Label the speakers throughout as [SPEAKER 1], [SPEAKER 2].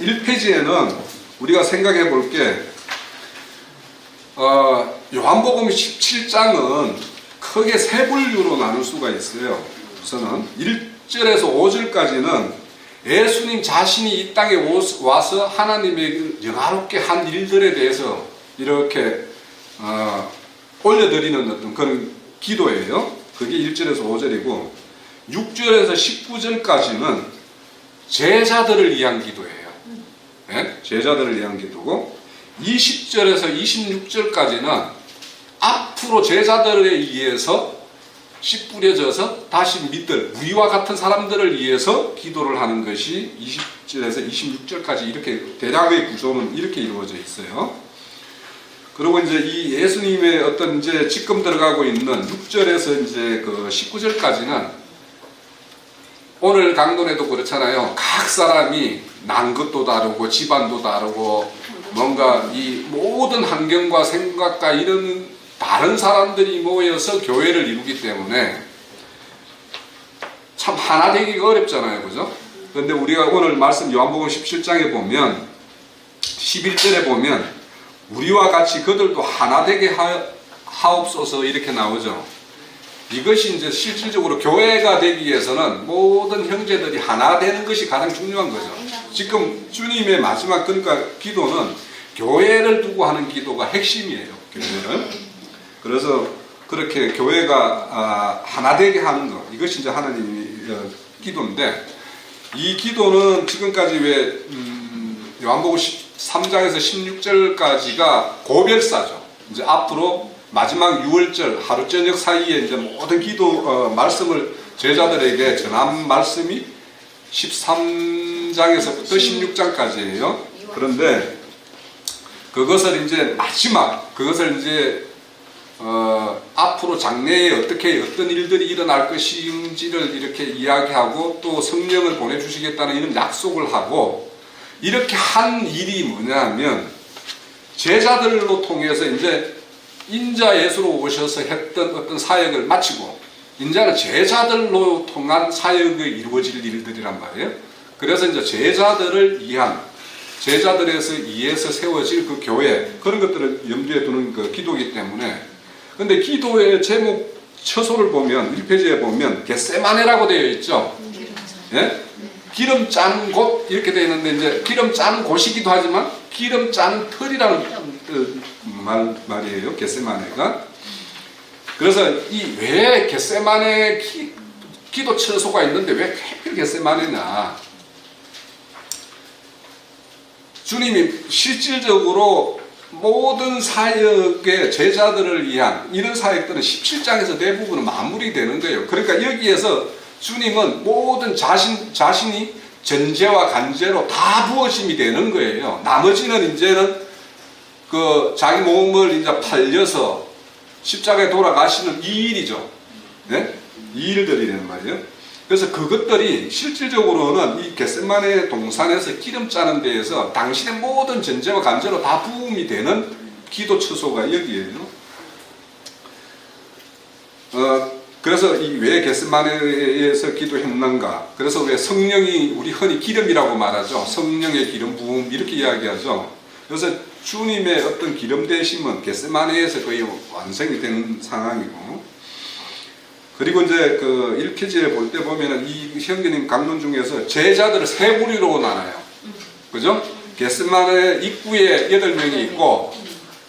[SPEAKER 1] 1페이지에는 우리가 생각해 볼 게 요한복음 17장은 크게 세 분류로 나눌 수가 있어요. 우선은 1절에서 5절까지는 예수님 자신이 이 땅에 와서 하나님의 영화롭게 한 일들에 대해서 이렇게 올려드리는 어떤 그런 기도예요. 그게 1절에서 5절이고 6절에서 19절까지는 제자들을 위한 기도예요. 네? 제자들을 위한 기도고 20절에서 26절까지는 앞으로 제자들에 의해서 씨 뿌려져서 다시 믿을 우리와 같은 사람들을 위해서 기도를 하는 것이 20절에서 26절까지 이렇게 대략의 구조는 이렇게 이루어져 있어요. 그리고 이제 이 예수님의 어떤 이제 지금 들어가고 있는 6절에서 이제 그 19절까지는 오늘 강론에도 그렇잖아요. 각 사람이 난 것도 다르고 집안도 다르고 뭔가 이 모든 환경과 생각과 이런 다른 사람들이 모여서 교회를 이루기 때문에 참 하나 되기가 어렵잖아요. 그죠? 그런데 우리가 오늘 말씀 요한복음 17장에 보면 11절에 보면 우리와 같이 그들도 하나 되게 하옵소서 이렇게 나오죠. 이것이 이제 실질적으로 교회가 되기 위해서는 모든 형제들이 하나 되는 것이 가장 중요한 거죠. 지금 주님의 마지막 그러니까 기도는 교회를 두고 하는 기도가 핵심이에요. 교회를. 그래서 그렇게 교회가 하나 되게 하는 것 이것이 이제 하나님의 기도인데 이 기도는 지금까지 왜 요한복음 3장에서 16절까지가 고별사죠. 이제 앞으로 마지막 6월절 하루 저녁 사이에 이제 모든 기도 말씀을 제자들에게 전한 말씀이 13장에서부터 16장까지예요. 그런데 그것을 이제 마지막 그것을 이제 앞으로 장래에 어떻게 어떤 일들이 일어날 것인지를 이렇게 이야기하고 또 성령을 보내주시겠다는 이런 약속을 하고 이렇게 한 일이 뭐냐면 제자들로 통해서 이제 인자 예수로 오셔서 했던 어떤 사역을 마치고 이제는 제자들로 통한 사역이 이루어질 일들이란 말이에요. 그래서 이제 제자들을 위한 제자들에서 의해서 세워질 그 교회 그런 것들을 염두에 두는 그 기도이기 때문에 근데 기도의 제목 처소를 보면 1페이지에 보면 겟세마네라고 되어 있죠. 예? 기름 짠 곳 이렇게 되어 있는데 이제 기름 짠 곳이기도 하지만 기름 짠 털이라는 말이에요. 겟세마네가. 그래서 이 왜 겟세마네 기도 처소가 있는데 왜 하필 겟세마네냐? 주님이 실질적으로 모든 사역의 제자들을 위한 이런 사역들은 17장에서 대부분은 마무리되는 거예요. 그러니까 여기에서 주님은 모든 자신이 전제와 간제로 다 부어짐이 되는 거예요. 나머지는 이제는 그 자기 몸을 이제 팔려서 십자가에 돌아가시는 이 일이죠. 네? 이 일들이란 말이에요. 그래서 그것들이 실질적으로는 이 겟세마네 동산에서 기름 짜는 데에서 당신의 모든 전제와 간제로 다 부음이 되는 기도 처소가 여기에요. 그래서 이 왜 겟세마네에서 기도했는가? 그래서 왜 성령이 우리 흔히 기름이라고 말하죠. 성령의 기름 부음 이렇게 이야기하죠. 그래서 주님의 어떤 기름 되심은 겟세마네에서 거의 완성이 되는 상황이고. 그리고 이제 그 1페이지에 볼 때 보면은 이 형제님 강론 중에서 제자들을 세 부류로 나눠요. 그죠? 겟세마네 입구에 8명이 있고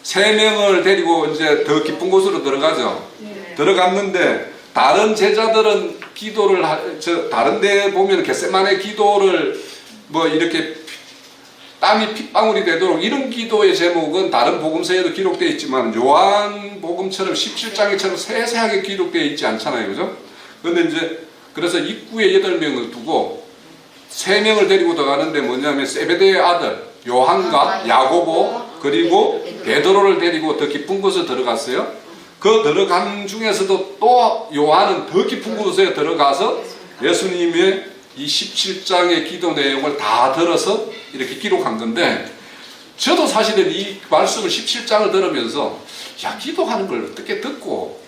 [SPEAKER 1] 3명을 데리고 이제 더 깊은 곳으로 들어가죠. 들어갔는데 다른 제자들은 기도를 다른 데 보면 겟세마네 기도를 뭐 이렇게 땀이 핏방울이 되도록 이런 기도의 제목은 다른 복음서에도 기록되어 있지만 요한복음처럼 17장에처럼 세세하게 기록되어 있지 않잖아요. 그죠? 그런데 이제 그래서 입구에 8명을 두고 3명을 데리고 들어가는데 뭐냐면 세베대의 아들 요한과 야고보 그리고 베드로를 데리고 더 깊은 곳에 들어갔어요. 그 들어간 중에서도 또 요한은 더 깊은 곳에 들어가서 예수님의 이 17장의 기도 내용을 다 들어서 이렇게 기록한 건데 저도 사실은 이 말씀을 17장을 들으면서 야 기도하는 걸 어떻게 듣고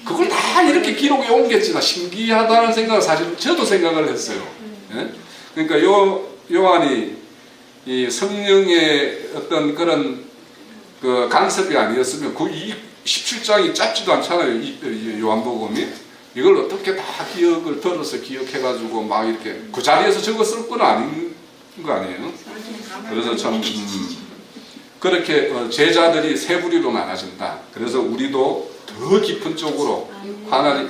[SPEAKER 1] 그걸 다 이렇게 기록에 옮겼지나 신기하다는 생각을 사실 저도 생각을 했어요. 예? 그러니까 요한이 이 성령의 어떤 그런 그 간섭이 아니었으면 이 17장이 짧지도 않잖아요. 이 요한복음이. 이걸 어떻게 다 기억을 들어서 기억해가지고 막 이렇게 그 자리에서 적었을 건 아닌 거 아니에요. 그래서 참 그렇게 제자들이 세 부류로 나눠진다. 그래서 우리도 더 깊은 쪽으로 하나님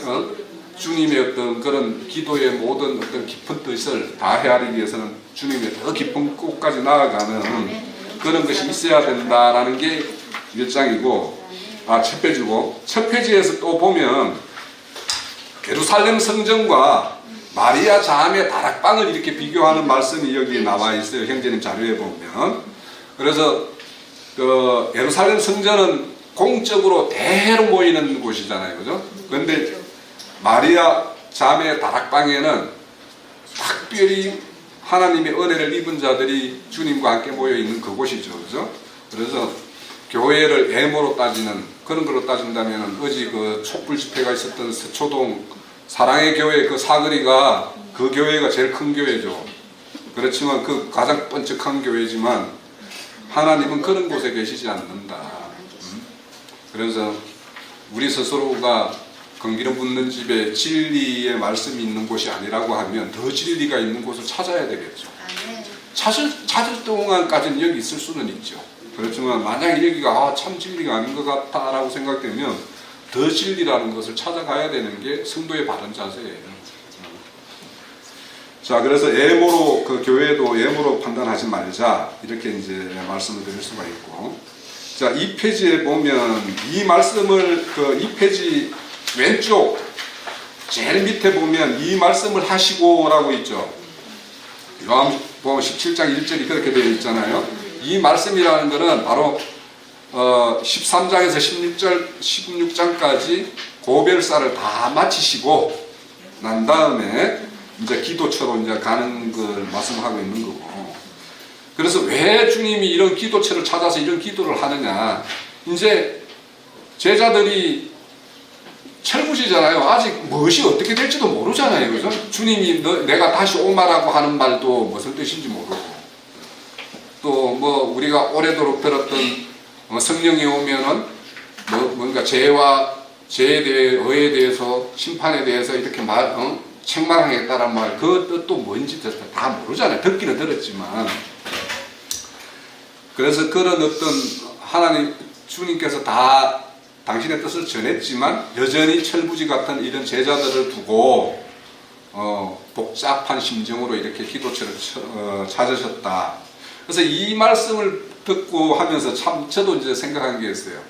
[SPEAKER 1] 주님의 어떤 그런 기도의 모든 어떤 깊은 뜻을 다 헤아리기 위해서는 주님의 더 깊은 곳까지 나아가는 그런 것이 있어야 된다라는 게 1장이고, 첫 페이지고, 첫 페이지에서 또 보면 예루살렘 성전과 마리아 자암의 다락방을 이렇게 비교하는 말씀이 여기 나와 있어요. 형제님 자료에 보면. 그래서 그 예루살렘 성전은 공적으로 대회로 모이는 곳이잖아요, 그죠? 그런데 마리아 자매의 다락방에는 특별히 하나님의 은혜를 입은 자들이 주님과 함께 모여 있는 그곳이죠, 그죠? 그래서 교회를 예모로 따지는 그런 걸로 따진다면 어제 그 촛불 집회가 있었던 서초동 사랑의 교회 그 사거리가 그 교회가 제일 큰 교회죠. 그렇지만 그 가장 번쩍한 교회지만 하나님은 그런 곳에 계시지 않는다. 그래서 우리 스스로가 건기름 붓는 집에 진리의 말씀이 있는 곳이 아니라고 하면 더 진리가 있는 곳을 찾아야 되겠죠. 찾을 동안까지는 여기 있을 수는 있죠. 그렇지만 만약에 여기가 참 진리가 아닌 것 같다라고 생각되면 더 진리라는 것을 찾아가야 되는 게 성도의 바른 자세예요. 자, 그래서 예모로 그 교회도 예모로 판단하지 말자 이렇게 이제 말씀을 드릴 수가 있고, 자, 이 페이지에 보면 이 말씀을 그 이 페이지 왼쪽 제일 밑에 보면 이 말씀을 하시고라고 있죠. 요한복음 17장 1절이 그렇게 되어 있잖아요. 이 말씀이라는 것은 바로 13장에서 16장까지 고별사를 다 마치시고 난 다음에 이제 기도처로 이제 가는 걸 말씀하고 있는 거고. 그래서 왜 주님이 이런 기도처를 찾아서 이런 기도를 하느냐. 이제 제자들이 철부지잖아요. 아직 무엇이 어떻게 될지도 모르잖아요. 그죠? 주님이 내가 다시 오마라고 하는 말도 무슨 뜻인지 모르고, 또 뭐 우리가 오래도록 들었던 성령이 오면은 뭔가 죄에 대해, 의에 대해서, 심판에 대해서 이렇게 책망하겠다란 말, 그 뜻도 뭔지 다 모르잖아요. 듣기는 들었지만. 그래서 그런 어떤 하나님, 주님께서 다 당신의 뜻을 전했지만 여전히 철부지 같은 이런 제자들을 두고 복잡한 심정으로 이렇게 기도처를 찾으셨다. 그래서 이 말씀을 듣고 하면서 참 저도 이제 생각한 게 있어요.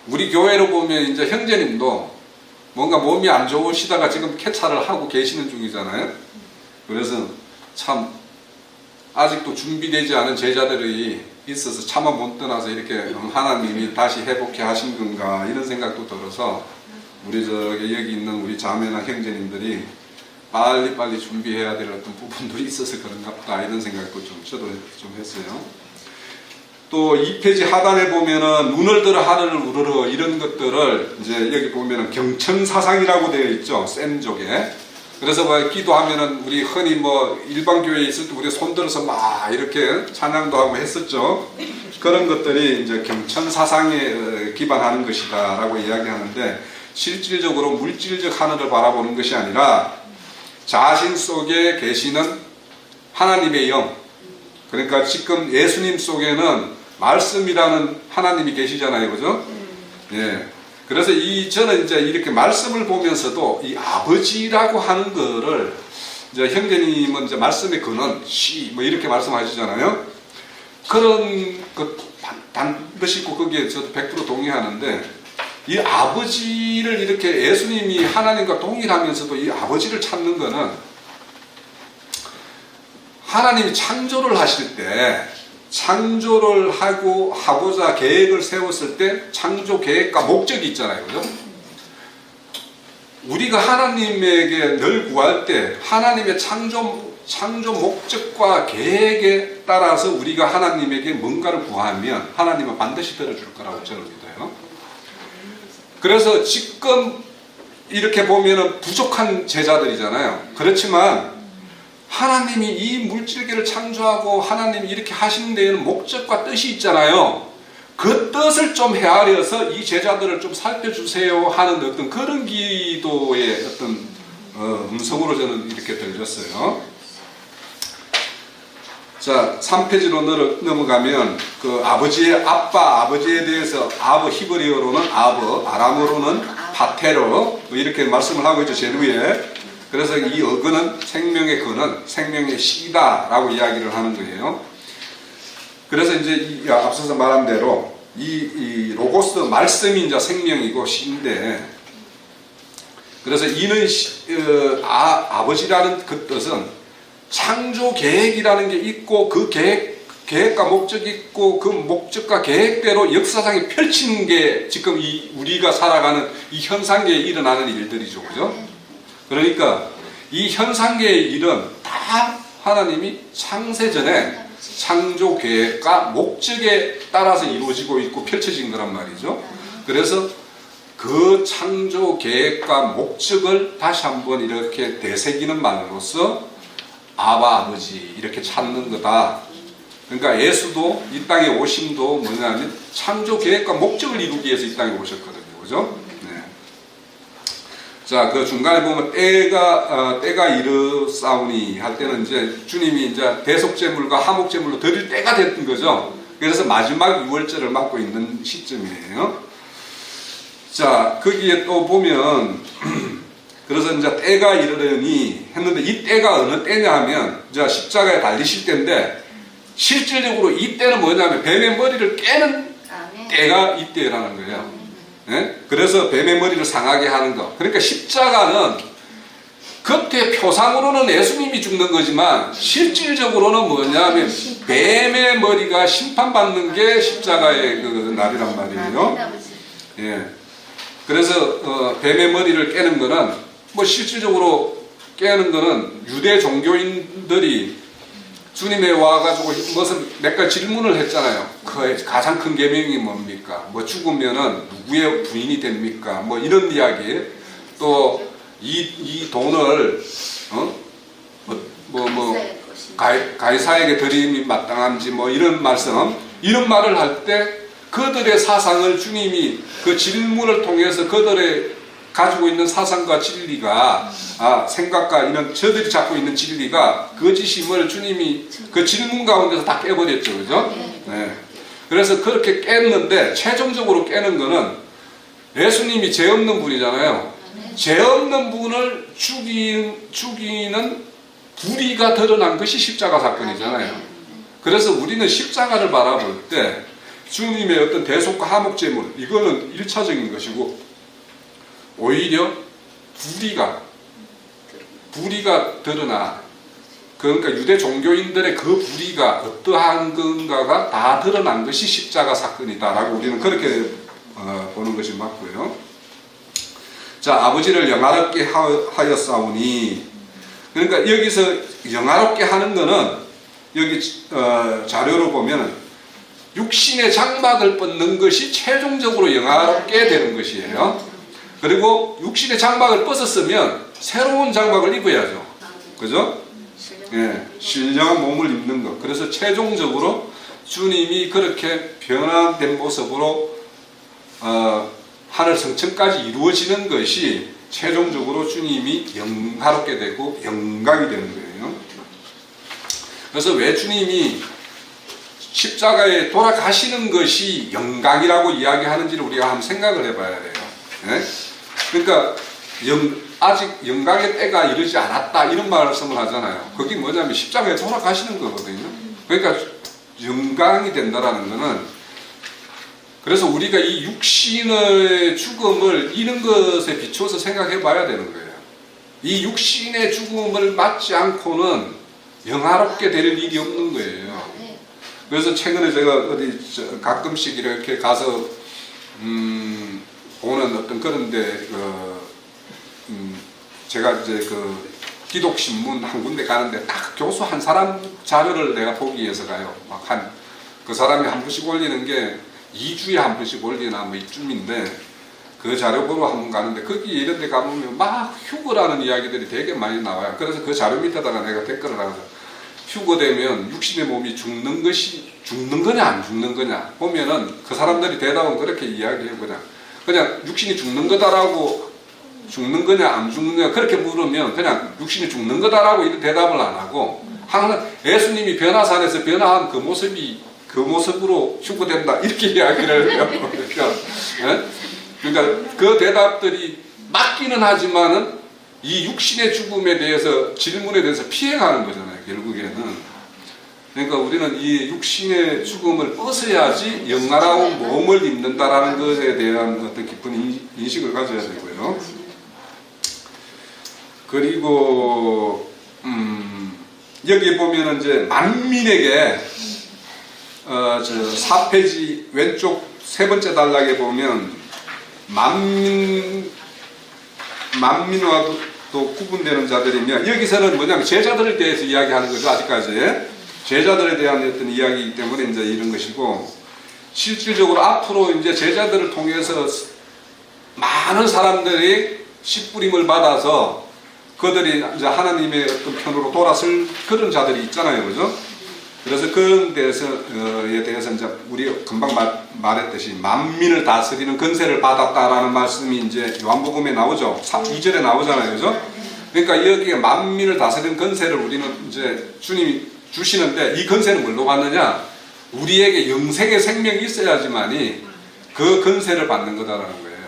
[SPEAKER 1] 우리 교회로 보면 이제 형제님도 뭔가 몸이 안 좋으시다가 지금 캐차를 하고 계시는 중이잖아요. 그래서 참 아직도 준비되지 않은 제자들이 있어서 차마 못 떠나서 이렇게 하나님이 다시 회복해 하신 건가 이런 생각도 들어서 우리 여기 있는 우리 자매나 형제님들이 빨리빨리 준비해야 될 어떤 부분들이 있어서 그런가 보다 이런 생각도 저도 좀 했어요. 또 2페이지 하단에 보면은 눈을 들어 하늘을 우러러 이런 것들을 이제 여기 보면은 경천사상이라고 되어 있죠. 쌤족에. 그래서 뭐 기도하면은 우리 흔히 뭐 일반 교회에 있을 때 우리 손 들어서 막 이렇게 찬양도 하고 했었죠. 그런 것들이 이제 경천사상에 기반하는 것이다라고 이야기하는데, 실질적으로 물질적 하늘을 바라보는 것이 아니라 자신 속에 계시는 하나님의 영, 그러니까 지금 예수님 속에는 말씀이라는 하나님이 계시잖아요, 그죠? 예. 그래서 저는 이제 이렇게 말씀을 보면서도 이 아버지라고 하는 거를 이제 형제님은 이제 말씀의 근원, 뭐 이렇게 말씀하시잖아요. 그런 그 반드시 있고 거기에 저도 100% 동의하는데, 이 아버지를 이렇게 예수님이 하나님과 동일하면서도 이 아버지를 찾는 거는 하나님이 창조를 하실 때, 창조를 하고자 계획을 세웠을 때 창조 계획과 목적이 있잖아요, 그죠? 우리가 하나님에게 늘 구할 때 하나님의 창조 목적과 계획에 따라서 우리가 하나님에게 뭔가를 구하면 하나님은 반드시 들어줄 거라고 저는 믿어요. 그래서 지금 이렇게 보면은 부족한 제자들이잖아요. 그렇지만 하나님이 이 물질계를 창조하고 하나님이 이렇게 하시는 데에는 목적과 뜻이 있잖아요. 그 뜻을 좀 헤아려서 이 제자들을 좀 살펴주세요 하는 어떤 그런 기도의 어떤 음성으로 저는 이렇게 들렸어요. 자, 3페이지로 넘어가면 그 아버지에 대해서 히브리어로는 아람어로는 파테로 이렇게 말씀을 하고 있죠. 제일 위에. 그래서 이 어근은 생명의 근은 생명의 씨다라고 이야기를 하는 거예요. 그래서 이제 앞서서 말한 대로 이 로고스 말씀이 이제 생명이고 씨인데, 그래서 이는 아버지라는 그 뜻은 창조 계획이라는 게 있고 그 계획과 목적이 있고 그 목적과 계획대로 역사상에 펼치는 게 지금 우리가 살아가는 이 현상계에 일어나는 일들이죠. 그죠? 그러니까 이 현상계의 일은 다 하나님이 창세전에 창조 계획과 목적에 따라서 이루어지고 있고 펼쳐진 거란 말이죠. 그래서 그 창조 계획과 목적을 다시 한번 이렇게 되새기는 말로써 아버지 이렇게 찾는 거다. 그러니까 예수도 이 땅에 오심도 뭐냐면 창조 계획과 목적을 이루기 위해서 이 땅에 오셨거든요. 그죠? 네. 자, 그 중간에 보면 때가 이르사오니 할 때는 이제 주님이 이제 대속제물과 화목제물로 드릴 때가 됐던 거죠. 그래서 마지막 유월절을 맞고 있는 시점이에요. 자, 거기에 또 보면 그래서 이제 때가 이르려니 했는데 이 때가 어느 때냐 하면 이제 십자가에 달리실 때인데 실질적으로 이 때는 뭐냐면 뱀의 머리를 깨는 때가 이 때라는 거예요. 네? 그래서 뱀의 머리를 상하게 하는 거. 그러니까 십자가는 겉에 표상으로는 예수님이 죽는 거지만 실질적으로는 뭐냐면 뱀의 머리가 심판받는 게 십자가의 그 날이란 말이에요. 예. 그래서 뱀의 머리를 깨는 거는 뭐 실질적으로 깨는 거는 유대 종교인들이 주님에 와가지고 무슨 몇 가지 질문을 했잖아요. 그 가장 큰 계명이 뭡니까? 뭐 죽으면은 누구의 부인이 됩니까? 뭐 이런 이야기. 또 이 돈을 가이사에게 드림이 마땅한지 뭐 이런 말씀, 이런 말을 할 때 그들의 사상을 주님이 그 질문을 통해서 그들의 가지고 있는 사상과 진리가 생각과 이런 저들이 갖고 있는 진리가 거짓임을 주님이 그 질문 가운데서 다 깨버렸죠. 그죠? 네. 그래서 그렇게 깼는데 최종적으로 깨는 거는 예수님이 죄 없는 분이잖아요. 죄 없는 분을 죽이는 불의가 드러난 것이 십자가 사건이잖아요. 그래서 우리는 십자가를 바라볼 때 주님의 어떤 대속과 화목제물 이거는 1차적인 것이고 오히려 불의가 드러나, 그러니까 유대 종교인들의 그 불의가 어떠한 건가가 다 드러난 것이 십자가 사건이다라고 우리는 그렇게 보는 것이 맞고요. 자, 아버지를 영화롭게 하였사오니, 그러니까 여기서 영화롭게 하는 거는 여기 자료로 보면 육신의 장막을 벗는 것이 최종적으로 영화롭게 되는 것이에요. 그리고 육신의 장막을 벗었으면 새로운 장막을 입어야죠. 그죠? 예, 신령한 몸을 입는 것. 그래서 최종적으로 주님이 그렇게 변화된 모습으로 하늘 성천까지 이루어지는 것이 최종적으로 주님이 영화롭게 되고 영광이 되는 거예요. 그래서 왜 주님이 십자가에 돌아가시는 것이 영광이라고 이야기하는지를 우리가 한번 생각을 해봐야 돼요. 네? 그러니까 아직 영광의 때가 이르지 않았다 이런 말씀을 하잖아요. 그게 뭐냐면 십자가에 돌아가시는 거거든요. 그러니까 영광이 된다라는 거는, 그래서 우리가 이 육신의 죽음을 이런 것에 비추어서 생각해 봐야 되는 거예요. 이 육신의 죽음을 맞지 않고는 영화롭게 될 일이 없는 거예요. 그래서 최근에 제가 어디 가끔씩 이렇게 가서 보는 어떤 그런데 제가 이제 그 기독신문 한 군데 가는데 딱 교수 한 사람 자료를 내가 보기 위해서 가요. 막 그 사람이 한 번씩 올리는 게 2주에 한 번씩 올리나 뭐 이쯤인데, 그 자료 보러 한번 가는데 거기 이런 데 가보면 막 휴거라는 이야기들이 되게 많이 나와요. 그래서 그 자료 밑에다가 내가 댓글을 하거든. 휴거되면 육신의 몸이 죽는 거냐 안 죽는 거냐 보면은 그 사람들이 대답은 그렇게 이야기해요. 그냥 육신이 죽는 거다라고, 죽는 거냐 안 죽는 거냐 그렇게 물으면 그냥 육신이 죽는 거다라고 이런 대답을 안 하고, 항상 예수님이 변화산에서 변화한 그 모습으로 휴거된다 이렇게 이야기를 해요. 그러니까 그 대답들이 맞기는 하지만은 이 육신의 죽음에 대해서, 질문에 대해서 피해가는 거잖아요, 결국에는. 그러니까 우리는 이 육신의 죽음을 벗어야지 영화로운 몸을 입는다라는 것에 대한 어떤 깊은 인식을 가져야 되고요. 그리고 여기 보면은 이제 만민에게 저 4페이지 왼쪽 세 번째 단락에 보면 만민과도 구분되는 자들이며, 여기서는 뭐냐면 제자들에 대해서 이야기하는 거죠. 아직까지 제자들에 대한 어떤 이야기이기 때문에 이제 이런 것이고, 실질적으로 앞으로 이제 제자들을 통해서 많은 사람들이 씨뿌림을 받아서 그들이 이제 하나님의 어떤 편으로 돌아설 그런 자들이 있잖아요, 그죠? 그래서 그런 데서에 대해서 이제 우리 금방 말했듯이 만민을 다스리는 권세를 받았다라는 말씀이 이제 요한복음에 나오죠. 2절에 나오잖아요, 그죠? 그러니까 여기에 만민을 다스리는 권세를 우리는 이제 주님이 주시는데, 이 권세는 뭘로 받느냐? 우리에게 영생의 생명이 있어야지만이 그 권세를 받는 거다라는 거예요.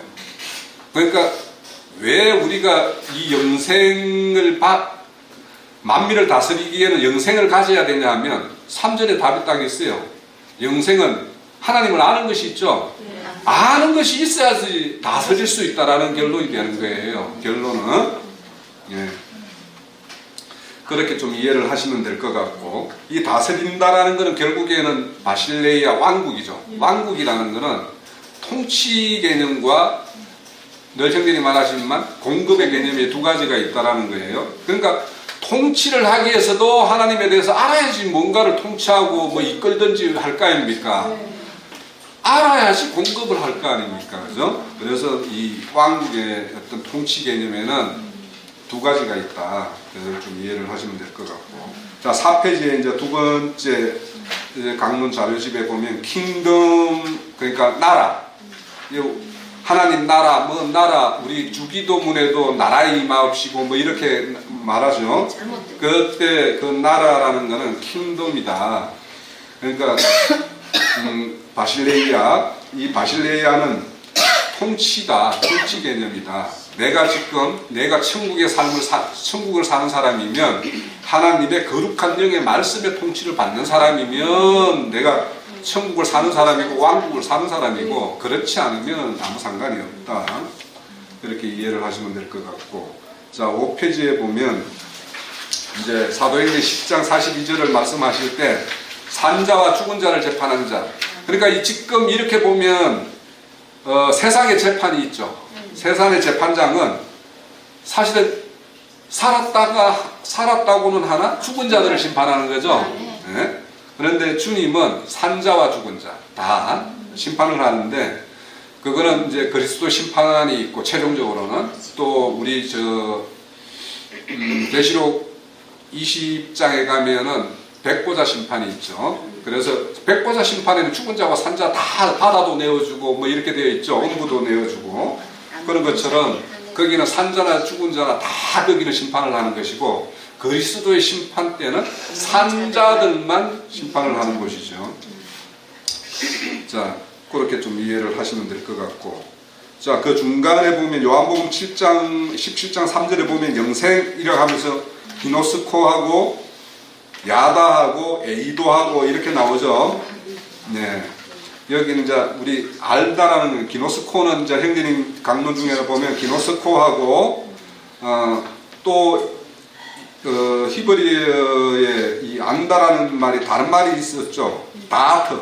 [SPEAKER 1] 그러니까 왜 우리가 이 영생을 만민을 다스리기에는 영생을 가져야 되냐 하면 3절에 답이 딱 있어요. 영생은 하나님을 아는 것이 있죠. 아는 것이 있어야지 다스릴 수 있다라는 결론이 되는 거예요. 결론은. 예. 그렇게 좀 이해를 하시면 될 것 같고, 이 다스린다라는 것은 결국에는 바실레이아 왕국이죠. 왕국이라는 것은 통치 개념과 늘 형님이 말하시지만 공급의 개념이 두 가지가 있다라는 거예요. 그러니까 통치를 하기 위해서도 하나님에 대해서 알아야지 뭔가를 통치하고 뭐 이끌든지 할 거 아닙니까? 알아야지 공급을 할 거 아닙니까? 그죠? 그래서 이 왕국의 어떤 통치 개념에는 두 가지가 있다. 그래서 좀 이해를 하시면 될 것 같고. 자, 4페이지에 이제 두 번째 강론 자료집에 보면 킹덤, 그러니까 나라. 하나님 나라, 뭐 나라, 우리 주기도문에도 나라의 임하옵시고 뭐 이렇게 말하죠. 그때 그 나라라는 거는 킹덤이다. 그러니까 바실레이아, 이 바실레이아는 통치다, 통치 개념이다. 내가 천국의 천국을 사는 사람이면, 하나님의 거룩한 영의 말씀의 통치를 받는 사람이면 내가 천국을 사는 사람이고 왕국을 사는 사람이고, 그렇지 않으면 아무 상관이 없다. 그렇게 이해를 하시면 될 것 같고. 자, 5페이지에 보면 이제 사도행전 10장 42절을 말씀하실 때 산자와 죽은 자를 재판하는 자. 그러니까 이 지금 이렇게 보면 세상의 재판이 있죠. 세상의 재판장은 사실은 살았다고는 하나 죽은 자들을 심판하는 거죠. 네? 그런데 주님은 산자와 죽은 자 다 심판을 하는데, 그거는 이제 그리스도 심판이 있고, 최종적으로는 또 우리 계시록 20장에 가면은 백보자 심판이 있죠. 그래서 백보자 심판에는 죽은 자와 산자 다 바다도 내어주고 뭐 이렇게 되어 있죠. 음부도 내어주고. 그런 것처럼 거기는 산자나 죽은 자나 다 거기는 심판을 하는 것이고, 그리스도의 심판 때는 산자들만 심판을 하는 것이죠. 자, 그렇게 좀 이해를 하시면 될 것 같고. 자, 그 중간에 보면 요한복음 17장 3절에 보면 영생이라고 하면서 기노스코하고 야다하고 에이도하고 이렇게 나오죠. 네. 여기는 이제 우리 알다라는 기노스코는 이제 형제님 강론 중에 보면 기노스코하고 또 히브리어에 이 안다라는 말이 다른 말이 있었죠. 다트.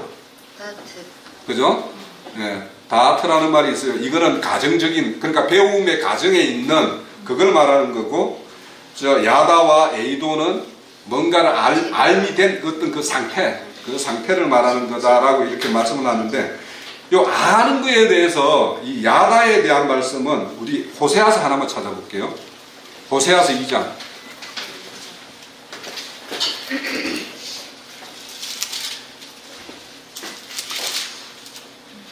[SPEAKER 1] 그죠? 네. 다트라는 말이 있어요. 이거는 가정적인, 그러니까 배움의 가정에 있는 그걸 말하는 거고, 저 야다와 에이도는 뭔가를 알미 된 어떤 그 상태, 그 상태를 말하는 거다라고 이렇게 말씀을 하는데, 요 아는 거에 대해서 이 야다에 대한 말씀은 우리 호세아서 하나만 찾아볼게요. 호세아서 2장.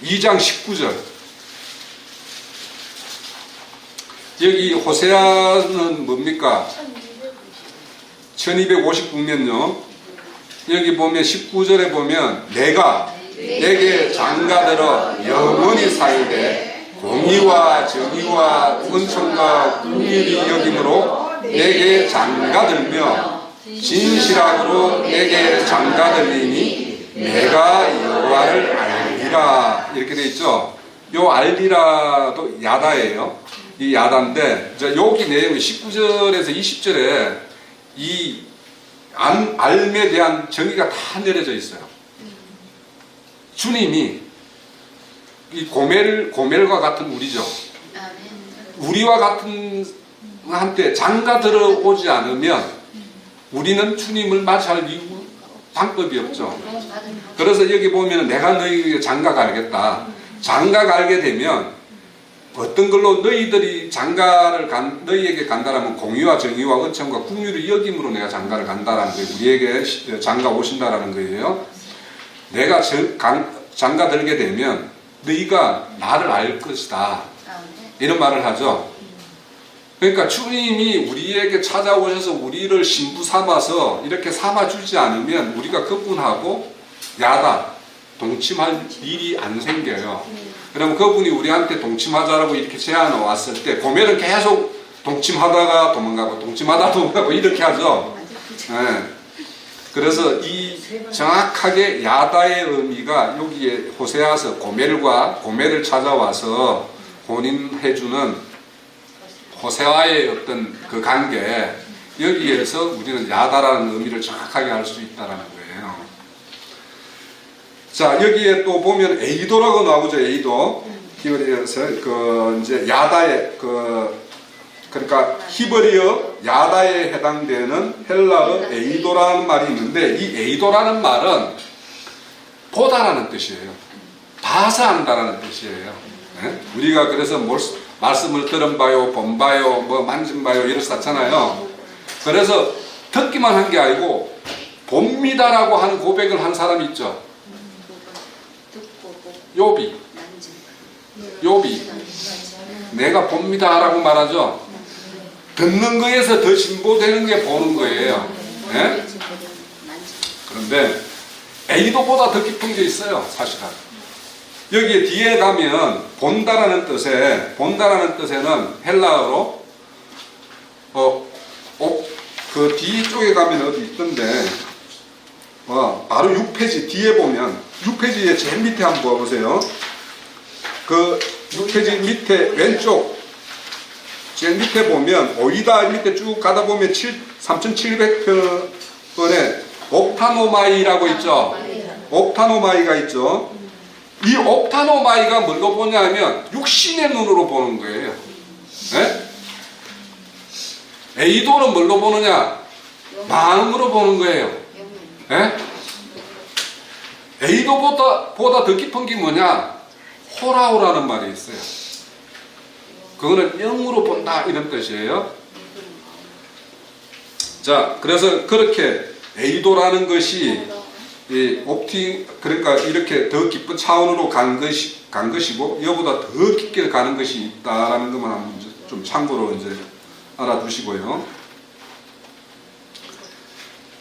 [SPEAKER 1] 2장 19절. 여기 호세아는 뭡니까? 1259년요. 여기 보면 19절에 보면 내가 내게 장가들어 영원히 살되 공의와 정의와 은총과 긍휼이 여김으로 내게 장가들며 진실함으로 내게 장가들리니 내가 여호와를 알리라. 이렇게 돼 있죠. 요 알리라도 야다예요. 이 야다인데 여기 내용이 19절에서 20절에 이 알에 대한 정의가 다 내려져 있어요. 주님이 이 고멜과 같은 우리죠. 우리와 같은 한테 장가 들어오지 않으면 우리는 주님을 맞이할 이유 방법이 없죠. 그래서 여기 보면 내가 너희에게 장가 갈겠다. 장가 갈게 되면 어떤 걸로 너희들이 너희에게 간다라면 공의와 정의와 은총과 긍휼을 여김으로 내가 장가를 간다라는 거예요. 우리에게 장가 오신다라는 거예요. 내가 장가 들게 되면 너희가 나를 알 것이다. 이런 말을 하죠. 그러니까 주님이 우리에게 찾아오셔서 우리를 신부 삼아서 이렇게 삼아주지 않으면 우리가 그분하고 동침할 일이 안 생겨요. 그러면 그분이 우리한테 동침하자라고 이렇게 제안을 왔을 때 고멜은 계속 동침하다가 도망가고 동침하다가 도망가고 이렇게 하죠. 네. 그래서 이 정확하게 야다의 의미가 여기에 호세아서 고멜을 찾아와서 혼인해주는 호세아의 어떤 그 관계, 여기에서 우리는 야다라는 의미를 정확하게 알 수 있다는 거예요. 자, 여기에 또 보면 에이도라고 나오죠. 에이도. 히브리어에서 이제 야다의 그러니까 히브리어 야다에 해당되는 헬라어 에이도라는 말이 있는데, 이 에이도라는 말은 보다라는 뜻이에요. 봐서한다라는 뜻이에요. 네? 우리가 그래서 말씀을 들은 바요, 본 바요, 만진 바요 이랬었잖아요. 그래서 듣기만 한 게 아니고 봅니다라고 하는 고백을 한 사람이 있죠. 욥이 내가 봅니다라고 말하죠. 듣는 거에서 더 진보되는 게 보는 거예요. 네? 그런데 에이도보다 더 깊은 게 있어요. 사실은 여기에 뒤에 가면 본다라는 뜻에는 헬라어로 그 뒤쪽에 가면 어디 있던데 바로 6페이지 뒤에 보면 6페이지의 제일 밑에 한번 보세요. 그 6페이지 밑에 왼쪽 제일 밑에 보면 오이다 밑에 쭉 가다 보면 3700편에 옵타노마이라고 있죠. 옵타노마이가 있죠. 이 옵타노마이가 뭘로 보냐면 육신의 눈으로 보는 거예요. 네? 에이도는 뭘로 보느냐? 마음으로 보는 거예요. 네? 에이도보다 더 깊은 게 뭐냐? 호라오라는 말이 있어요. 그거는 영으로 본다 이런 뜻이에요. 자, 그래서 그렇게 에이도라는 것이 그러니까 이렇게 더 깊은 차원으로 간 것이고 이거보다 더 깊게 가는 것이 있다라는 것만 한번 좀 참고로 이제 알아두시고요.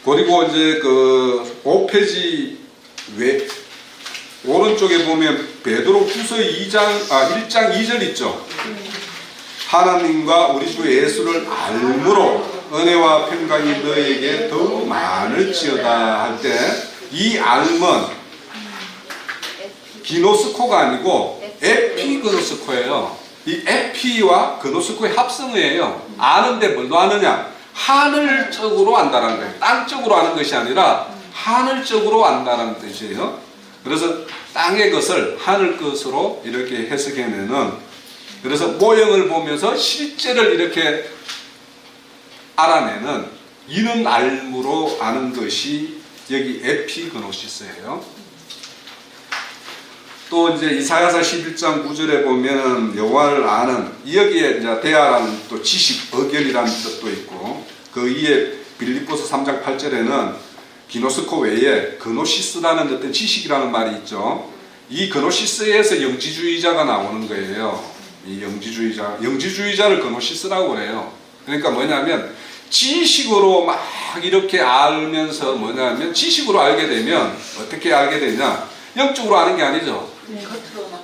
[SPEAKER 1] 그리고 이제 그 5페이지 오른쪽에 보면 베드로후서 1장 2절 있죠. 하나님과 우리 주 예수를 알므로 은혜와 평강이 너에게 더욱 많을지어다 할 때 이 알은 기노스코가 아니고 에피그노스코예요. 이 에피와 그노스코의 합성어예요. 아는데 뭘로 아느냐? 하늘적으로 안다는 거예요. 땅적으로 아는 것이 아니라 하늘적으로 안다는 뜻이에요. 그래서 땅의 것을 하늘 것으로 이렇게 해석해내는, 그래서 모형을 보면서 실제를 이렇게 알아내는, 이는 알므로 아는 것이 여기 에피그노시스예요. 또 이제 이사야서 11장 9절에 보면 여호와를 아는, 여기에 이제 대하라는 또 지식, 어견이라는 뜻도 있고, 그 위에 빌립보서 3장 8절에는 기노스코 외에 그노시스라는 어떤 지식이라는 말이 있죠. 이 그노시스에서 영지주의자가 나오는 거예요. 이 영지주의자를 그노시스라고 그래요. 그러니까 뭐냐면 지식으로 막 이렇게 알면서 뭐냐면 지식으로 알게 되면 어떻게 알게 되냐? 영적으로 아는 게 아니죠.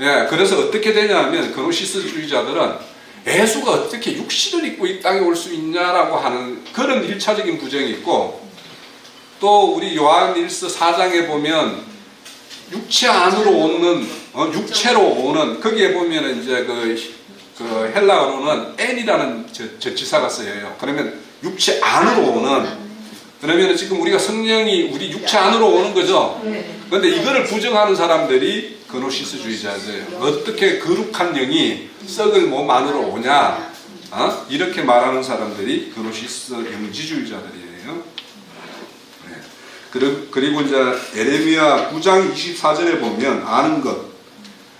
[SPEAKER 1] 예, 그래서 어떻게 되냐면 그노시스주의자들은 예수가 어떻게 육신을 입고 이 땅에 올 수 있냐라고 하는 그런 1차적인 부정이 있고, 또 우리 요한일서 4장에 보면 육체 안으로 오는, 육체로 오는, 거기에 보면 이제 그 헬라어로는 N이라는 전치사가 쓰여요. 그러면 육체 안으로 오는, 그러면 지금 우리가 성령이 우리 육체 안으로 오는 거죠. 그런데 이거를 부정하는 사람들이 그노시스주의자들이에요. 어떻게 거룩한 영이 썩을 몸 안으로 오냐, 이렇게 말하는 사람들이 그노시스 영지주의자들이에요. 네. 그리고 이제 에레미야 9장 24절에 보면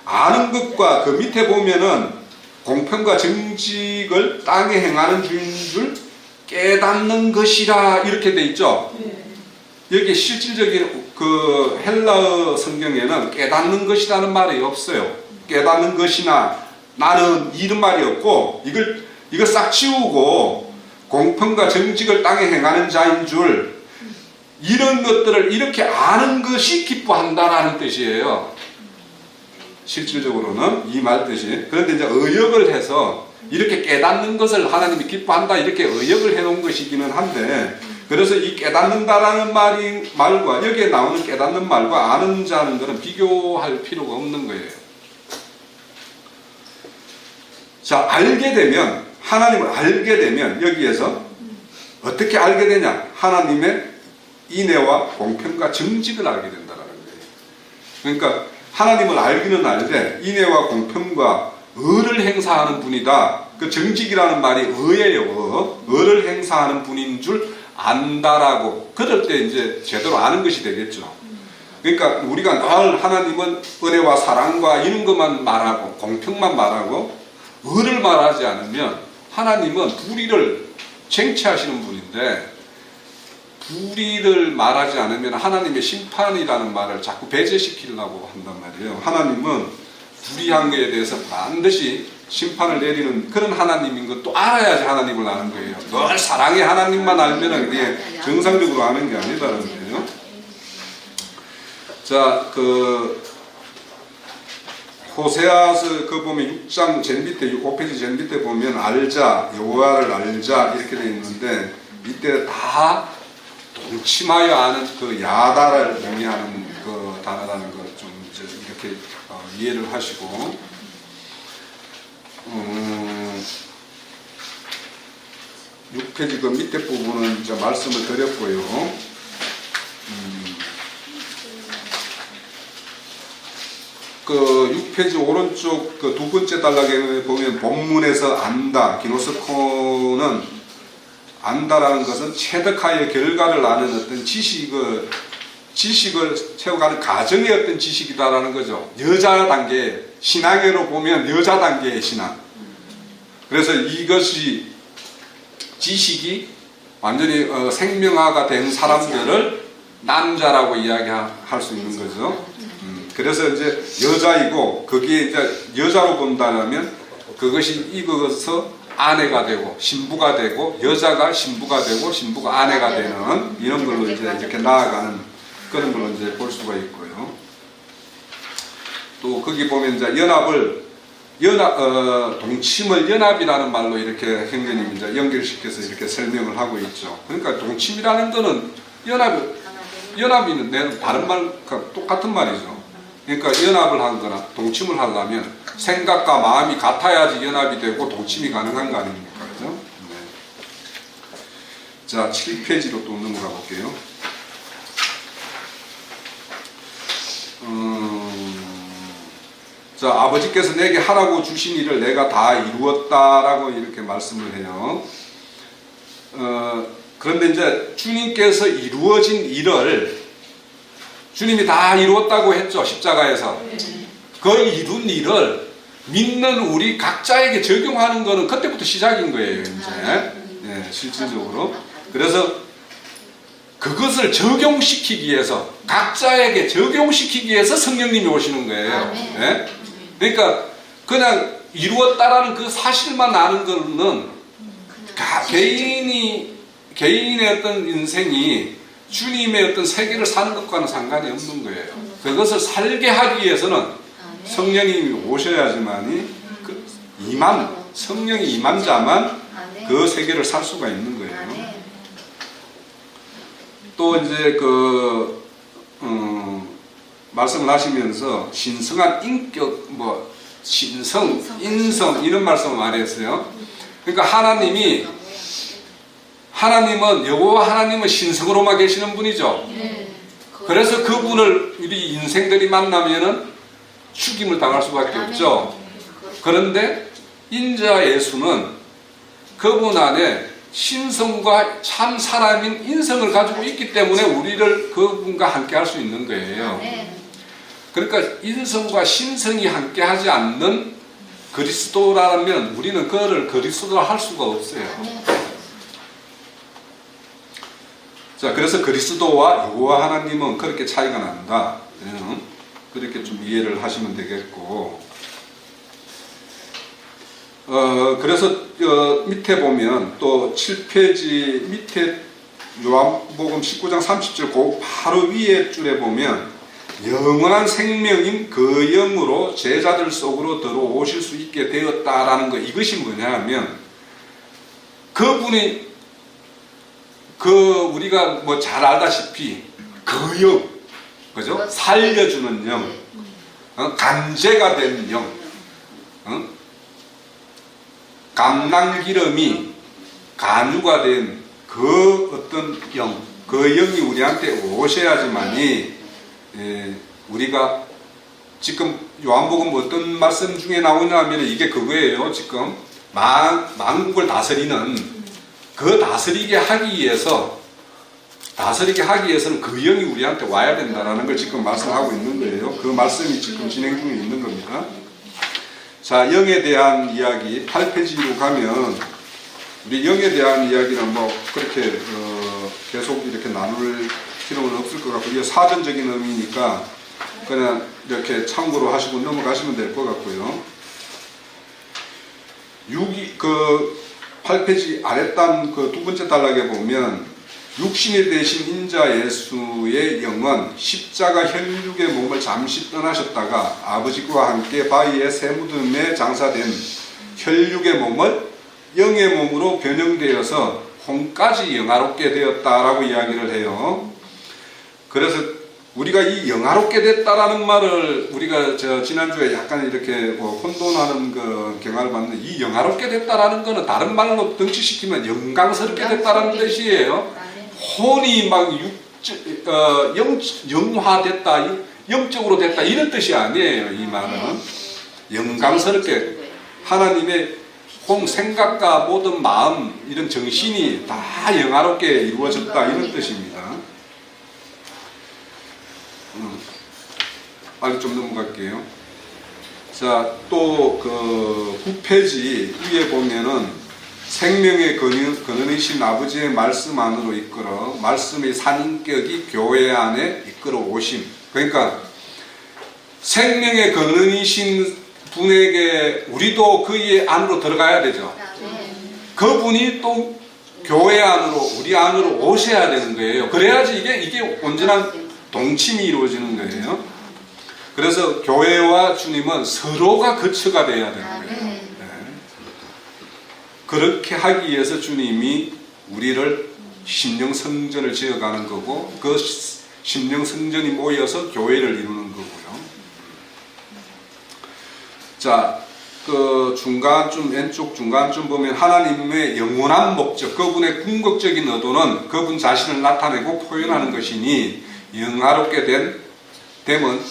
[SPEAKER 1] 아는 것과 그 밑에 보면은 공평과 정직을 땅에 행하는 주인 줄 깨닫는 것이라 이렇게 돼 있죠. 여기 실질적인 그 헬라어 성경에는 깨닫는 것이라는 말이 없어요. 깨닫는 것이나 나는 이런 말이 없고, 이걸 싹 지우고 공평과 정직을 땅에 행하는 자인 줄, 이런 것들을 이렇게 아는 것이 기뻐한다라는 뜻이에요. 실질적으로는 이 말 뜻이. 그런데 이제 의역을 해서 이렇게 깨닫는 것을 하나님이 기뻐한다 이렇게 의역을 해놓은 것이기는 한데, 그래서 이 깨닫는다라는 말과 여기에 나오는 깨닫는 말과 아는 자는 것은 비교할 필요가 없는 거예요. 자, 알게 되면, 하나님을 알게 되면 여기에서 어떻게 알게 되냐? 하나님의 인애와 공평과 정직을 알게 된다는 거예요. 그러니까 하나님을 알기는 알되 인애와 공평과 의를 행사하는 분이다. 그 정직이라는 말이 의예요. 의를 행사하는 분인 줄 안다라고. 그럴 때 이제 제대로 아는 것이 되겠죠. 그러니까 우리가 늘 하나님은 은혜와 사랑과 이런 것만 말하고 공평만 말하고 의를 말하지 않으면, 하나님은 불의를 쟁취하시는 분인데, 불의를 말하지 않으면 하나님의 심판이라는 말을 자꾸 배제시키려고 한단 말이에요. 하나님은 불의한 것에 대해서 반드시 심판을 내리는 그런 하나님인 것도 알아야지 하나님을 아는 거예요. 늘 사랑의 하나님만 알면 그게 정상적으로 아는 게 아니다라는 거예요. 자, 호세아서 보면 6장 제일 밑에 5페이지 제일 밑에 보면 알자, 여호와를 알자 이렇게 되어 있는데, 이때 다 동침하여 아는 그 야다를 의미하는 그 단어라는 걸 좀 이렇게 이해를 하시고, 6페이지 그 밑에 부분은 이제 말씀을 드렸고요. 그 6페이지 오른쪽 그 두 번째 단락에 보면 본문에서 안다, 기노스코는 안다라는 것은 체득하여 결과를 아는 어떤 지식을 채워가는 가정의 어떤 지식이다라는 거죠. 여자 단계, 신앙으로 보면 여자 단계의 신앙. 그래서 이것이 지식이 완전히 생명화가 된 사람들을 남자라고 이야기할 수 있는 거죠. 그래서 이제 여자이고, 거기에 이제 여자로 본다면 그것이 익어서 아내가 되고 신부가 되고, 여자가 신부가 되고 신부가 아내가 되는 이런 걸로 이제 이렇게 나아가는 그런 걸로 이제 볼 수가 있고요. 또 거기 보면 이제 동침을 연합이라는 말로 이렇게 행전이 이제 연결시켜서 이렇게 설명을 하고 있죠. 그러니까 동침이라는 거는 연합이는 다른 말과 똑같은 말이죠. 그러니까 연합을 하거나 동침을 하려면 생각과 마음이 같아야지 연합이 되고 동침이 가능한 거 아닙니까? 그죠? 네. 자, 7페이지로 또 넘어가 볼게요. 자, 아버지께서 내게 하라고 주신 일을 내가 다 이루었다라고 이렇게 말씀을 해요. 그런데 이제 주님께서 이루어진 일을 주님이 다 이루었다고 했죠, 십자가에서. 그 이룬 일을 믿는 우리 각자에게 적용하는 거는 그때부터 시작인 거예요, 이제. 예, 실질적으로. 그래서 그것을 적용시키기 위해서, 각자에게 적용시키기 위해서 성령님이 오시는 거예요. 예? 그러니까 그냥 이루었다라는 그 사실만 아는 거는 개인의 어떤 인생이 주님의 어떤 세계를 사는 것과는 상관이 없는 거예요. 그것을 살게 하기 위해서는 성령님이 오셔야지만이 그 성령이 임한 자만 그 세계를 살 수가 있는 거예요. 또 이제 말씀을 하시면서 신성한 인격, 신성, 인성 이런 말씀을 말했어요. 그러니까 하나님은 여호와 하나님은 신성으로만 계시는 분이죠. 그래서 그분을 우리 인생들이 만나면은 죽임을 당할 수밖에 없죠. 그런데 인자 예수는 그분 안에 신성과 참 사람인 인성을 가지고 있기 때문에 우리를 그분과 함께 할 수 있는 거예요. 그러니까 인성과 신성이 함께 하지 않는 그리스도라면 우리는 그를 그리스도라 할 수가 없어요. 자, 그래서 그리스도와 여호와 하나님은 그렇게 차이가 난다. 그렇게 좀 이해를 하시면 되겠고, 그래서 밑에 보면 또 7페이지 밑에 요한복음 19장 30절 그 바로 위에 줄에 보면 영원한 생명인 그 영으로 제자들 속으로 들어오실 수 있게 되었다라는 거, 이것이 뭐냐 하면 그분이 우리가 잘 알다시피 그 영, 그죠? 살려주는 영, 간제가 된 영, 감람기름이 간유가 된 그 어떤 영, 그 영이 우리한테 오셔야지만이 우리가 지금 요한복음 어떤 말씀 중에 나오냐면 이게 그거예요. 지금 만국을 다스리는 그 다스리게 하기 위해서는 그 영이 우리한테 와야 된다는 걸 지금 말씀하고 있는 거예요. 그 말씀이 지금 진행 중에 있는 겁니다. 자, 영에 대한 이야기 8페이지로 가면 우리 영에 대한 이야기는 그렇게 계속 이렇게 나눌 필요는 없을 것 같고, 이게 사전적인 의미니까 그냥 이렇게 참고로 하시고 넘어가시면 될 것 같고요. 8페이지 아랫단 그 두 번째 단락에 보면 육신이 되신 인자 예수의 영은 십자가 혈육의 몸을 잠시 떠나셨다가 아버지와 함께 바위의 쇠무덤에 장사된 혈육의 몸을 영의 몸으로 변형되어서 혼까지 영화롭게 되었다라고 이야기를 해요. 그래서 우리가 이 영화롭게 됐다라는 말을 우리가 지난주에 약간 이렇게 혼돈하는 그 경험을 봤는데, 이 영화롭게 됐다라는 거는 다른 말로 등치시키면 영광스럽게 됐다라는 뜻이에요. 혼이 영화됐다, 영적으로 됐다 이런 뜻이 아니에요. 이 말은 영광스럽게 하나님의 생각과 모든 마음, 이런 정신이 다 영화롭게 이루어졌다 이런 뜻입니다. 빨리 좀 넘어갈게요. 자, 또 9페이지 위에 보면은 생명의 근원이신 아버지의 말씀 안으로 이끌어 말씀의 산인격이 교회 안에 이끌어 오심. 그러니까 생명의 근원이신 분에게 우리도 그의 안으로 들어가야 되죠. 그분이 또 교회 안으로, 우리 안으로 오셔야 되는 거예요. 그래야지 이게 온전한 동침이 이루어지는 거예요. 그래서 교회와 주님은 서로가 거처가 돼야 되는 거예요. 네. 그렇게 하기 위해서 주님이 우리를 심령성전을 지어가는 거고, 그 심령성전이 모여서 교회를 이루는 거고요. 자, 왼쪽 중간쯤 보면 하나님의 영원한 목적, 그분의 궁극적인 의도는 그분 자신을 나타내고 표현하는 것이니, 영화롭게 됨은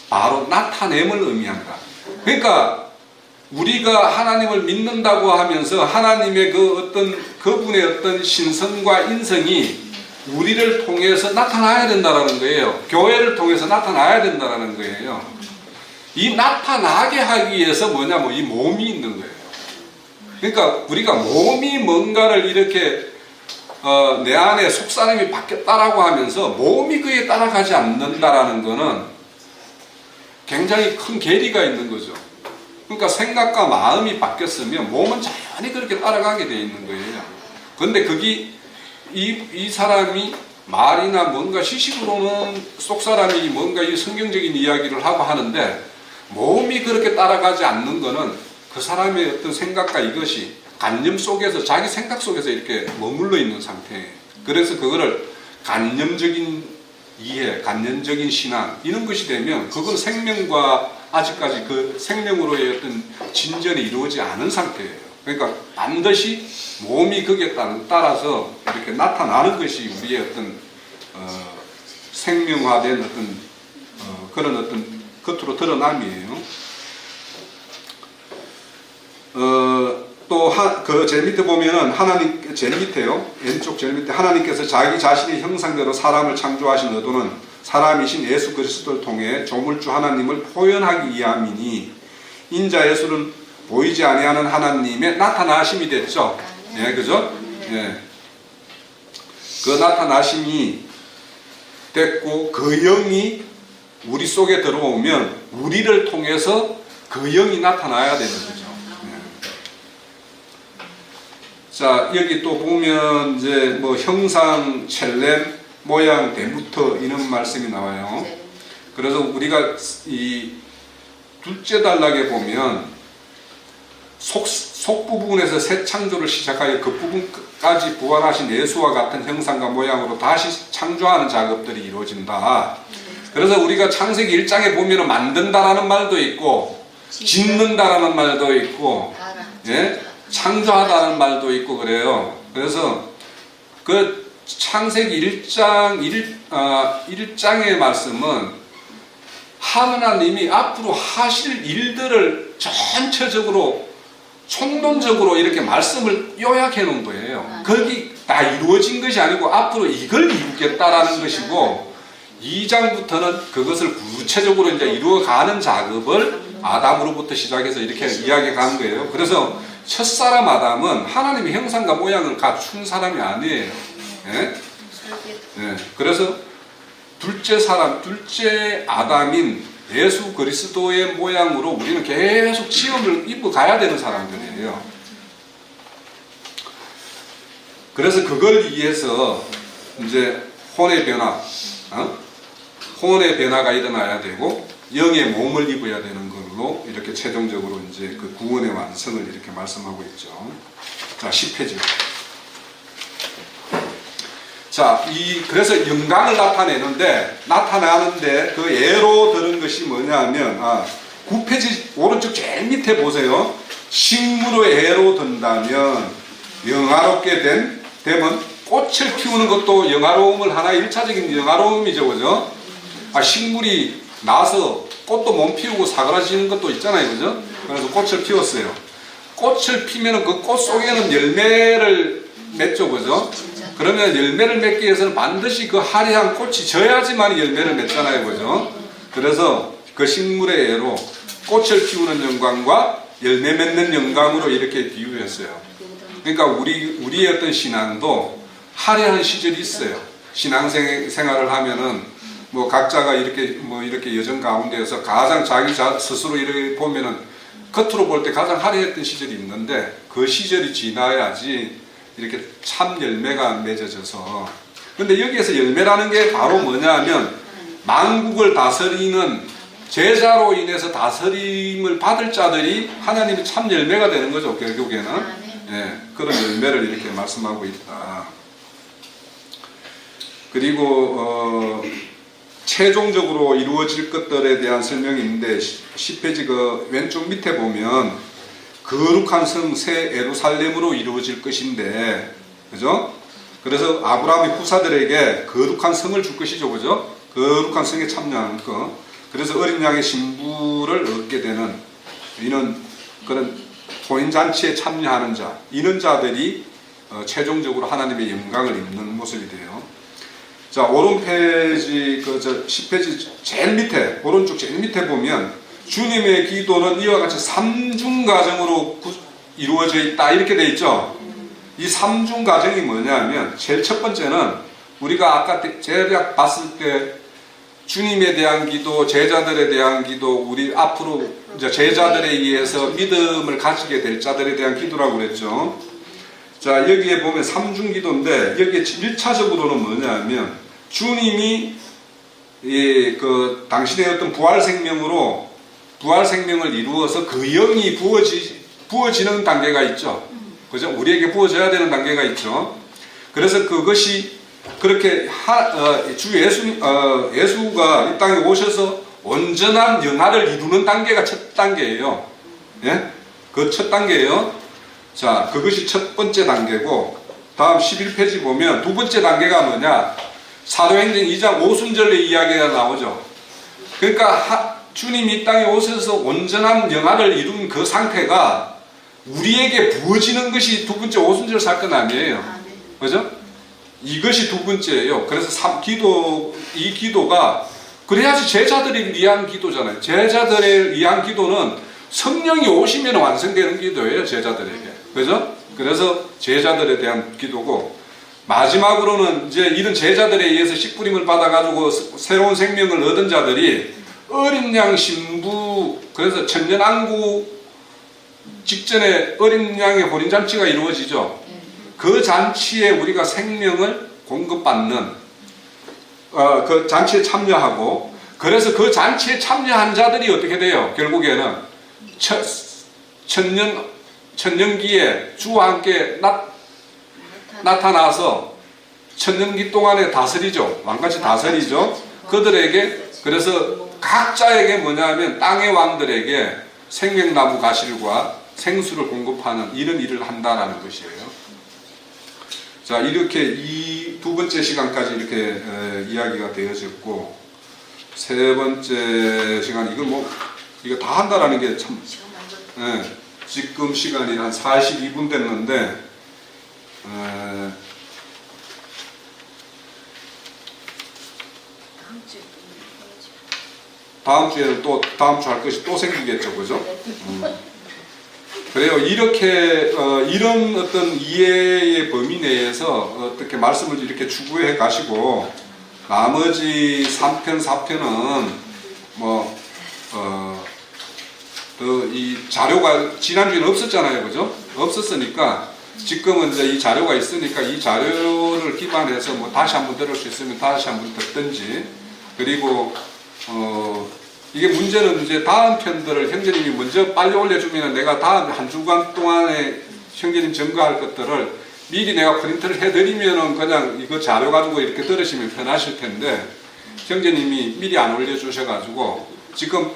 [SPEAKER 1] 바로 나타냄을 의미한다. 그러니까 우리가 하나님을 믿는다고 하면서 하나님의 그분의 어떤 신성과 인성이 우리를 통해서 나타나야 된다는 거예요. 교회를 통해서 나타나야 된다는 거예요. 이 나타나게 하기 위해서 뭐냐면 이 몸이 있는 거예요. 그러니까 우리가 몸이 뭔가를 이렇게 내 안에 속사람이 바뀌었다라고 하면서 몸이 그에 따라가지 않는다라는 거는 굉장히 큰 괴리가 있는 거죠. 그러니까 생각과 마음이 바뀌었으면 몸은 자연히 그렇게 따라가게 돼 있는 거예요. 그런데 그게 이 사람이 말이나 뭔가 시식으로는 속사람이 뭔가 이 성경적인 이야기를 하고 하는데 몸이 그렇게 따라가지 않는 거는 그 사람의 어떤 생각과 이것이 관념 속에서 자기 생각 속에서 이렇게 머물러 있는 상태예요. 그래서 그거를 관념적인 이해, 관념적인 신앙 이런 것이 되면 그건 생명과 아직까지 그 생명으로의 어떤 진전이 이루어지지 않은 상태예요. 그러니까 반드시 몸이 거기에 따라서 이렇게 나타나는 것이 우리의 어떤 생명화된 어떤 그런 어떤 겉으로 드러남이에요. 또 그 제일 밑에 보면은 하나님 제일 밑에요. 왼쪽 제일 밑에 하나님께서 자기 자신의 형상대로 사람을 창조하신 의도는 사람이신 예수 그리스도를 통해 조물주 하나님을 표현하기 위함이니 인자 예수는 보이지 아니하는 하나님의 나타나심이 됐죠. 예, 그죠? 예. 그 나타나심이 됐고 그 영이 우리 속에 들어오면 우리를 통해서 그 영이 나타나야 되는 거죠. 자, 여기 또 보면 이제 뭐 형상, 첼렘, 모양, 대무터 이런 말씀이 나와요. 그래서 우리가 이 둘째 단락에 보면 속 부분에서 새 창조를 시작하여 그 부분까지 부활하신 예수와 같은 형상과 모양으로 다시 창조하는 작업들이 이루어진다. 그래서 우리가 창세기 1장에 보면 만든다라는 말도 있고 짓는다라는 말도 있고 예? 창조하다는 말도 있고 그래요. 그래서 그 창세기 1장의 말씀은 하나님이 앞으로 하실 일들을 전체적으로 총론적으로 이렇게 말씀을 요약해 놓은 거예요. 거기 다 이루어진 것이 아니고 앞으로 이걸 이루겠다라는 것이고 2장부터는 그것을 구체적으로 이제 이루어가는 작업을 아담으로부터 시작해서 이렇게 이야기해 간 거예요. 그래서 첫사람 아담은 하나님의 형상과 모양을 갖춘 사람이 아니에요. 예? 예. 그래서 둘째 아담인 예수 그리스도의 모양으로 우리는 계속 지음을 입고 가야 되는 사람들이에요. 그래서 그걸 위해서 이제 혼의 변화가 일어나야 되고 영의 몸을 입어야 되는 걸로 이렇게 최종적으로 이제 그 구원의 완성을 이렇게 말씀하고 있죠. 자, 10페이지. 자, 그래서 영광을 나타나는데 그 예로 들은 것이 뭐냐면 9페이지 오른쪽 제일 밑에 보세요. 식물의 예로 든다면 영화롭게 되면 꽃을 피우는 것도 영화로움을 하나의 1차적인 영화로움이죠. 그죠? 식물이 나서 꽃도 못 피우고 사그라지는 것도 있잖아요. 그죠? 그래서 꽃을 피웠어요. 꽃을 피면 그 꽃 속에는 열매를 맺죠. 그죠? 그러면 열매를 맺기 위해서는 반드시 그 화려한 꽃이 져야지만 열매를 맺잖아요. 그죠? 그래서 그 식물의 예로 꽃을 피우는 영광과 열매 맺는 영광으로 이렇게 비유했어요. 그러니까 우리의 어떤 신앙도 화려한 시절이 있어요. 신앙생활을 하면은 뭐 각자가 이렇게 여정 가운데에서 가장 자기 스스로 이렇게 보면은 겉으로 볼 때 가장 화려했던 시절이 있는데 그 시절이 지나야지 이렇게 참 열매가 맺어져서. 근데 여기에서 열매라는 게 바로 뭐냐 하면 만국을 다스리는 제자로 인해서 다스림을 받을 자들이 하나님의 참 열매가 되는 거죠. 결국에는 예, 그런 열매를 이렇게 말씀하고 있다. 그리고 최종적으로 이루어질 것들에 대한 설명이 있는데 10페이지 그 왼쪽 밑에 보면 거룩한 성 새 예루살렘으로 이루어질 것인데, 그죠? 그래서 아브라함의 후사들에게 거룩한 성을 줄 것이죠. 그죠? 거룩한 성에 참여하는 것. 그래서 어린 양의 신부를 얻게 되는 이런 그런 토인잔치에 참여하는 자, 이런 자들이 최종적으로 하나님의 영광을 입는 모습이 돼요. 자, 오른 페이지, 10페이지 제일 밑에, 오른쪽 제일 밑에 보면 주님의 기도는 이와 같이 삼중 과정으로 이루어져 있다 이렇게 돼 있죠. 이 삼중 과정이 뭐냐면 제일 첫 번째는 우리가 아까 대략 봤을 때 주님에 대한 기도, 제자들에 대한 기도, 우리 앞으로 이제 제자들에 의해서 믿음을 가지게 될 자들에 대한 기도라고 그랬죠. 자, 여기에 보면 삼중 기도인데 여기에 1차적으로는 뭐냐면 주님이 그 당신의 어떤 부활 생명으로 부활 생명을 이루어서 그 영이 부어지는 단계가 있죠. 그죠? 우리에게 부어져야 되는 단계가 있죠. 그래서 그것이 그렇게 주 예수가 이 땅에 오셔서 온전한 영화를 이루는 단계가 첫 단계예요. 예? 그 첫 단계예요. 자, 그것이 첫 번째 단계고, 다음 11페이지 보면 두 번째 단계가 뭐냐? 사도행전 2장 오순절의 이야기가 나오죠. 그러니까 주님이 이 땅에 오셔서 온전한 영화를 이룬 그 상태가 우리에게 부어지는 것이 두 번째 오순절 사건 아니에요. 그죠? 이것이 두 번째예요. 그래서 이 기도가 그래야지 제자들을 위한 기도잖아요. 제자들을 위한 기도는 성령이 오시면 완성되는 기도예요. 제자들에게. 그죠? 그래서 제자들에 대한 기도고, 마지막으로는 이제 이런 제자들에 의해서 씨뿌림을 받아가지고 새로운 생명을 얻은 자들이 어린 양 신부, 그래서 천년왕국 직전에 어린 양의 혼인잔치가 이루어지죠. 그 잔치에 우리가 생명을 공급받는 그 잔치에 참여하고, 그래서 그 잔치에 참여한 자들이 어떻게 돼요? 결국에는 천년기에 주와 함께 나타나서 천년기 동안에 다스리죠. 왕같이 다스리죠. 그들에게, 그래서 각자에게 뭐냐면 땅의 왕들에게 생명나무 가실과 생수를 공급하는 이런 일을 한다라는 것이에요. 자, 이렇게 이 두 번째 시간까지 이렇게 이야기가 되어졌고, 세 번째 시간, 이거 다 한다라는 게 참, 지금 시간이 한 42분 됐는데, 다음 주에는 또 다음 주 할 것이 또 생기겠죠, 그죠? 그래요. 이렇게 이런 어떤 이해의 범위 내에서 어떻게 말씀을 이렇게 추구해 가시고, 나머지 3편, 4편은 이 자료가 지난주에는 없었잖아요, 그죠? 없었으니까 지금은 이제 이 자료가 있으니까 이 자료를 기반해서 다시 한번 들을 수 있으면 다시 한번 듣든지, 그리고 이게 문제는 이제 다음 편들을 형제님이 먼저 빨리 올려주면 내가 다음 한 주간 동안에 형제님 점거할 것들을 미리 내가 프린트를 해드리면은 그냥 이거 자료 가지고 이렇게 들으시면 편하실 텐데, 형제님이 미리 안 올려주셔가지고 지금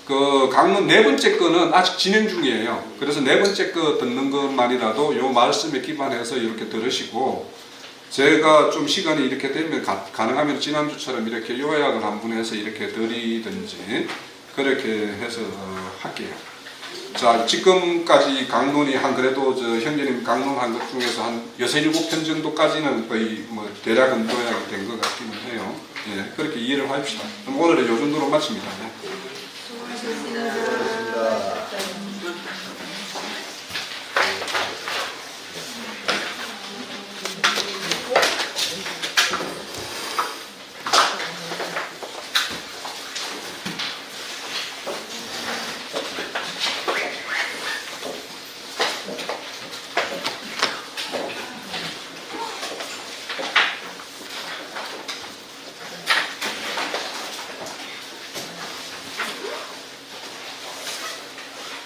[SPEAKER 1] 그 강론 네 번째 거는 아직 진행 중이에요. 그래서 네 번째 거 듣는 것만이라도 요 말씀에 기반해서 이렇게 들으시고, 제가 좀 시간이 이렇게 되면 가능하면 지난주처럼 이렇게 요약을 한번 해서 이렇게 드리든지 그렇게 해서 할게요. 자, 지금까지 강론이 그래도 형제님 강론한 것 중에서 한 6, 7편 정도까지는 거의 대략은 요약이 된 것 같기는 해요. 예, 그렇게 이해를 합시다. 그럼 오늘은 요 정도로 마칩니다.